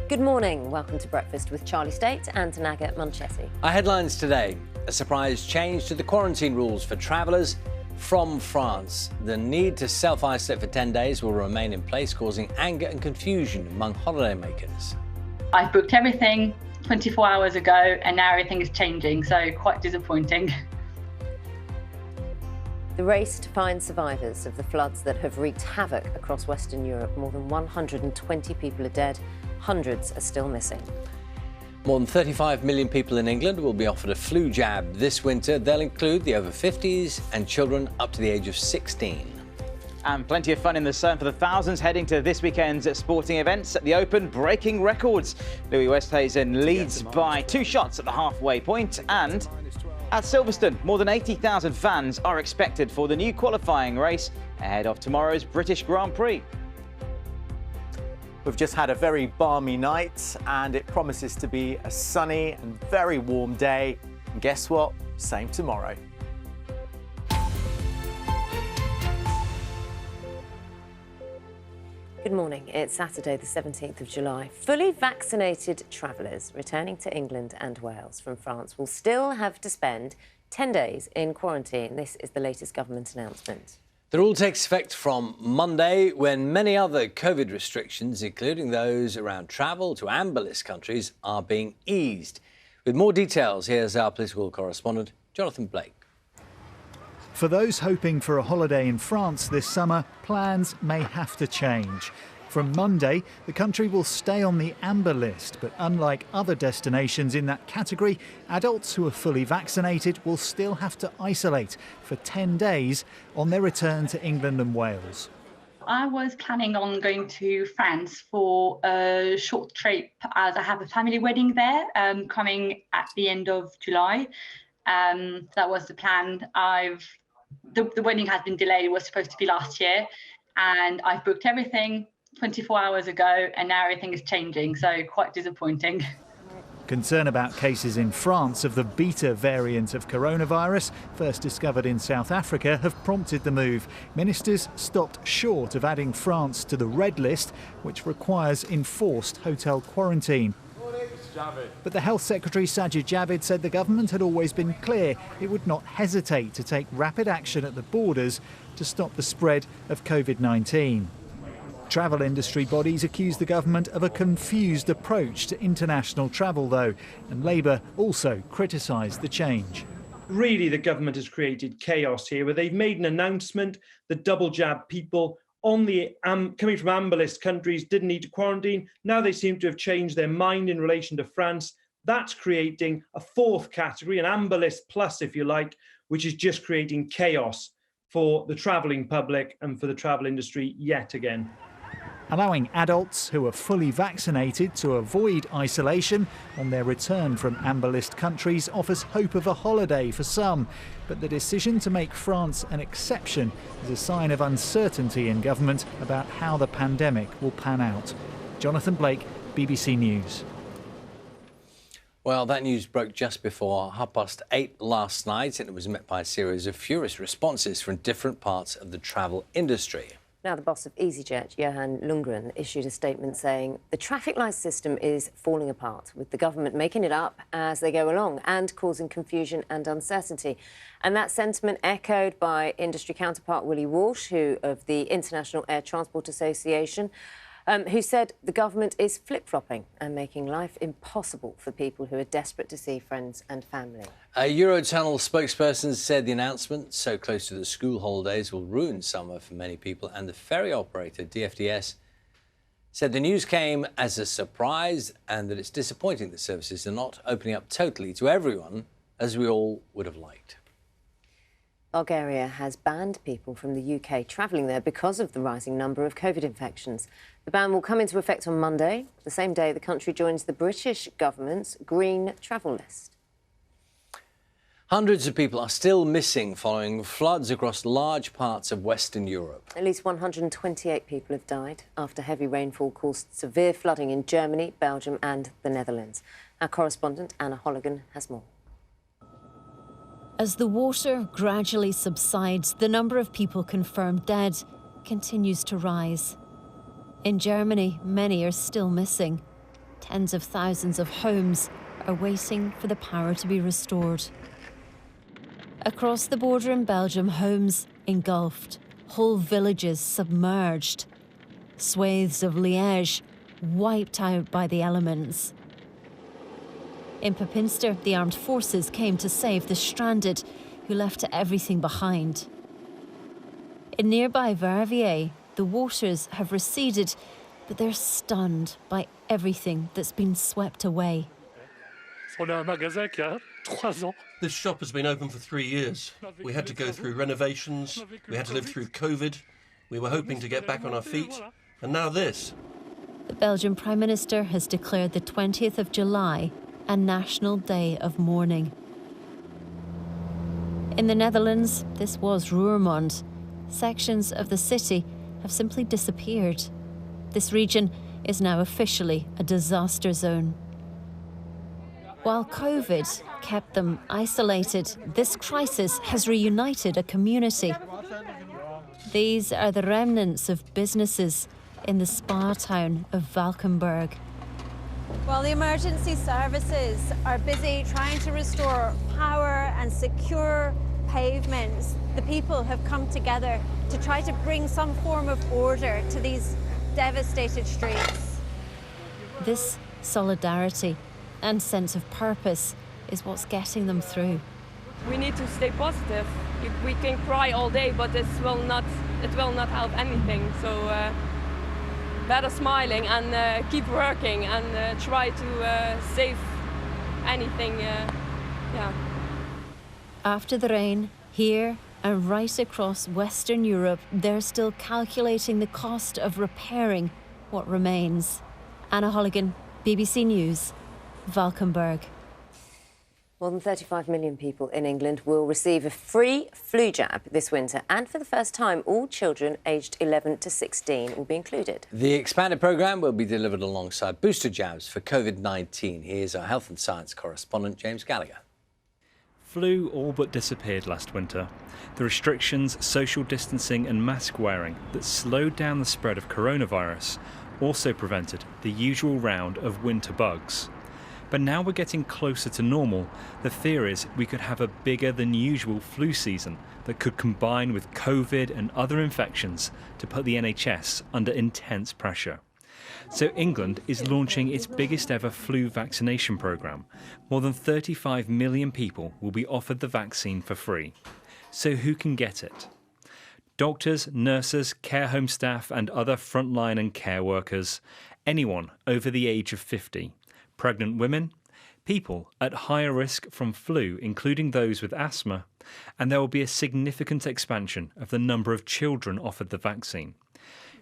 Good morning. Welcome to Breakfast with Charlie State and Tanaga Manchetti. Our headlines today: a surprise change to the quarantine rules for travellers from France. The need to self-isolate for 10 days will remain in place, causing anger and confusion among holidaymakers. I booked everything 24 hours ago and now everything is changing, so quite disappointing. The race to find survivors of the floods that have wreaked havoc across Western Europe. More than 120 people are dead. Hundreds are still missing. More than 35 million people in England will be offered a flu jab this winter. They'll include the over 50s and children up to the age of 16. And plenty of fun in the sun for the thousands heading to this weekend's sporting events. At the Open, breaking records. Louis Westhuizen leads by 2 shots at the halfway point. And at Silverstone, more than 80,000 fans are expected for the new qualifying race ahead of tomorrow's British Grand Prix. We've just had a very balmy night and it promises to be a sunny and very warm day. And guess what? Same tomorrow. Good morning. It's Saturday, the 17th of July. Fully vaccinated travellers returning to England and Wales from France will still have to spend 10 days in quarantine. This is the latest government announcement. The rule takes effect from Monday, when many other COVID restrictions, including those around travel to amber list countries, are being eased. With more details, here's our political correspondent, Jonathan Blake. For those hoping for a holiday in France this summer, plans may have to change. From Monday, the country will stay on the amber list, but unlike other destinations in that category, adults who are fully vaccinated will still have to isolate for 10 days on their return to England and Wales. I was planning on going to France for a short trip as I have a family wedding there coming at the end of July. That was the plan. The wedding has been delayed. It was supposed to be last year, and I've booked everything 24 hours ago and now everything is changing, so quite disappointing. Concern about cases in France of the beta variant of coronavirus, first discovered in South Africa, have prompted the move. Ministers stopped short of adding France to the red list, which requires enforced hotel quarantine. But the Health Secretary Sajid Javid said the government had always been clear it would not hesitate to take rapid action at the borders to stop the spread of COVID-19. Travel industry bodies accuse the government of a confused approach to international travel, though, and Labour also criticised the change. Really, the government has created chaos here, where they've made an announcement that double jab people on the coming from amber list countries didn't need to quarantine. Now they seem to have changed their mind in relation to France. That's creating a fourth category, an amber list plus, if you like, which is just creating chaos for the travelling public and for the travel industry yet again. Allowing adults who are fully vaccinated to avoid isolation on their return from amber list countries offers hope of a holiday for some. But the decision to make France an exception is a sign of uncertainty in government about how the pandemic will pan out. Jonathan Blake, BBC News. Well, that news broke just before 8:30 last night, and it was met by a series of furious responses from different parts of the travel industry. Now, the boss of EasyJet, Johan Lundgren, issued a statement saying the traffic light system is falling apart, with the government making it up as they go along and causing confusion and uncertainty. And that sentiment echoed by industry counterpart Willie Walsh, who of the International Air Transport Association, who said the government is flip-flopping and making life impossible for people who are desperate to see friends and family. A Eurotunnel spokesperson said the announcement, so close to the school holidays, will ruin summer for many people, and the ferry operator, DFDS, said the news came as a surprise and that it's disappointing that services are not opening up totally to everyone, as we all would have liked. Bulgaria has banned people from the UK travelling there because of the rising number of COVID infections. The ban will come into effect on Monday, the same day the country joins the British government's green travel list. Hundreds of people are still missing following floods across large parts of Western Europe. At least 128 people have died after heavy rainfall caused severe flooding in Germany, Belgium and the Netherlands. Our correspondent Anna Holligan has more. As the water gradually subsides, the number of people confirmed dead continues to rise. In Germany, many are still missing. Tens of thousands of homes are waiting for the power to be restored. Across the border in Belgium, homes engulfed, whole villages submerged, swathes of Liège wiped out by the elements. In Pepinster, the armed forces came to save the stranded who left everything behind. In nearby Verviers, the waters have receded, but they're stunned by everything that's been swept away. This shop has been open for 3 years. We had to go through renovations, we had to live through COVID, we were hoping to get back on our feet, and now this. The Belgian Prime Minister has declared the 20th of July a national day of mourning. In the Netherlands, this was Roermond. Sections of the city have simply disappeared. This region is now officially a disaster zone. While COVID kept them isolated, this crisis has reunited a community. These are the remnants of businesses in the spa town of Valkenburg. Well, the emergency services are busy trying to restore power and secure pavements. The people have come together to try to bring some form of order to these devastated streets. This solidarity and sense of purpose is what's getting them through. We need to stay positive. We can cry all day, but it will not help anything. So better smiling and keep working and try to save anything. Yeah. After the rain, here and right across Western Europe, they're still calculating the cost of repairing what remains. Anna Holligan, BBC News, Valkenburg. More than 35 million people in England will receive a free flu jab this winter, and for the first time, all children aged 11 to 16 will be included. The expanded programme will be delivered alongside booster jabs for COVID-19. Here's our health and science correspondent, James Gallagher. Flu all but disappeared last winter. The restrictions, social distancing and mask wearing that slowed down the spread of coronavirus also prevented the usual round of winter bugs. But now we're getting closer to normal. The fear is we could have a bigger than usual flu season that could combine with COVID and other infections to put the NHS under intense pressure. So England is launching its biggest ever flu vaccination programme. More than 35 million people will be offered the vaccine for free. So who can get it? Doctors, nurses, care home staff and other frontline and care workers. Anyone over the age of 50. Pregnant women, people at higher risk from flu, including those with asthma, and there will be a significant expansion of the number of children offered the vaccine.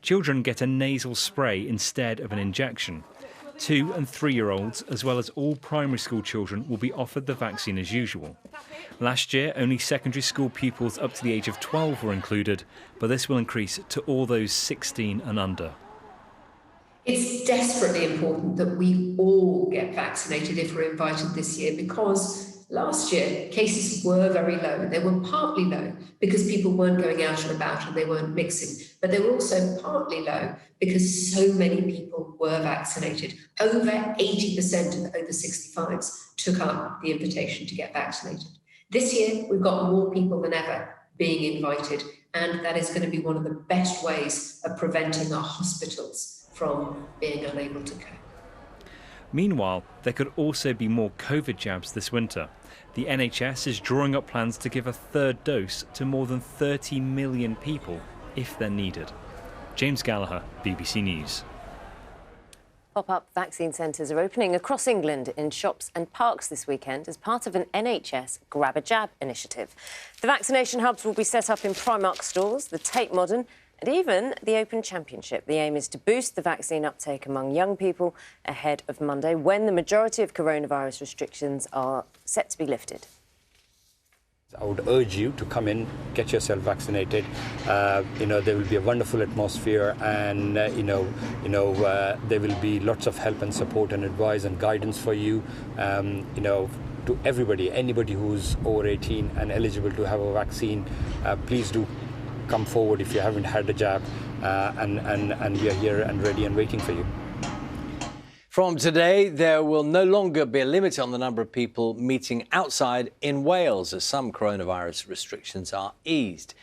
Children get a nasal spray instead of an injection. 2- and 3-year-olds, as well as all primary school children, will be offered the vaccine as usual. Last year, only secondary school pupils up to the age of 12 were included, but this will increase to all those 16 and under. It's desperately important that we all get vaccinated if we're invited this year, because last year cases were very low. They were partly low because people weren't going out and about and they weren't mixing, but they were also partly low because so many people were vaccinated. Over 80% of the over 65s took up the invitation to get vaccinated. This year, we've got more people than ever being invited, and that is going to be one of the best ways of preventing our hospitals from being unable to cope. Meanwhile, there could also be more COVID jabs this winter. The NHS is drawing up plans to give a third dose to more than 30 million people if they're needed. James Gallagher, BBC News. Pop-up vaccine centres are opening across England in shops and parks this weekend as part of an NHS Grab a Jab initiative. The vaccination hubs will be set up in Primark stores, the Tate Modern, and even the Open Championship. The aim is to boost the vaccine uptake among young people ahead of Monday, when the majority of coronavirus restrictions are set to be lifted. I would urge you to come in, get yourself vaccinated. There will be a wonderful atmosphere, and there will be lots of help and support and advice and guidance for you. To everybody, anybody who's over 18 and eligible to have a vaccine, please do come forward if you haven't had a jab, and we are here and ready and waiting for you. From today, there will no longer be a limit on the number of people meeting outside in Wales as some coronavirus restrictions are eased.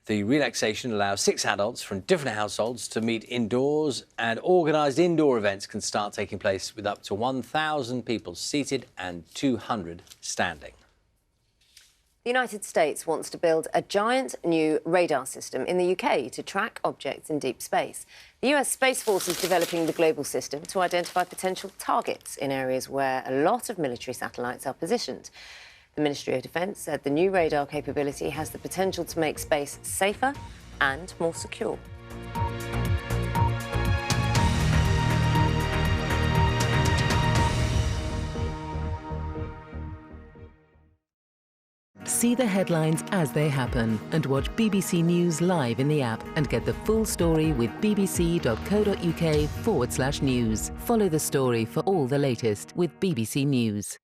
The relaxation allows 6 adults from different households to meet indoors, and organised indoor events can start taking place with up to 1,000 people seated and 200 standing. The United States wants to build a giant new radar system in the UK to track objects in deep space. The US Space Force is developing the global system to identify potential targets in areas where a lot of military satellites are positioned. The Ministry of Defence said the new radar capability has the potential to make space safer and more secure. See the headlines as they happen and watch BBC News live in the app and get the full story with bbc.co.uk/news. Follow the story for all the latest with BBC News.